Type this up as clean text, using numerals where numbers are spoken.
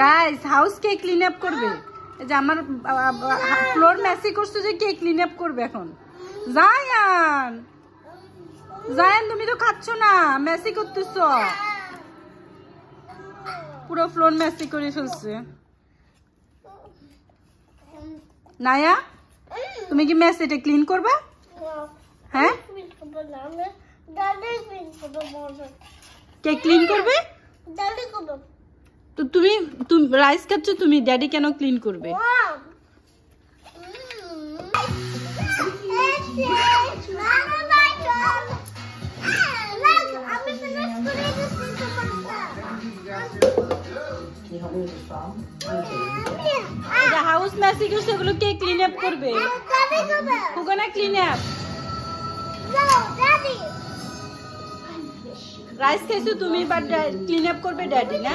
Guys house কে clean up করবে? এই যে আমার ফ্লোর মেসি করছে, যে কে ক্লিন আপ করবে এখন? জায়ান, জায়ান তুমি তো খাচ্ছ না, মেসি করতেছ, পুরো ফ্লোর মেসি করে ফেলছে। নায়া, তুমি কি মেসিটা ক্লিন করবে? হ্যাঁ, কে ক্লিন করবে? তো তুমি রাইস খাচ্ছ, তুমি ড্যাডি কেন ক্লিন করবে? হাউস মেসি করছে, এগুলো কে ক্লিন আপ করবে? Who gonna clean up? Rice খাইছো তুমি, বাট ক্লিন আপ করবে ড্যাডি না?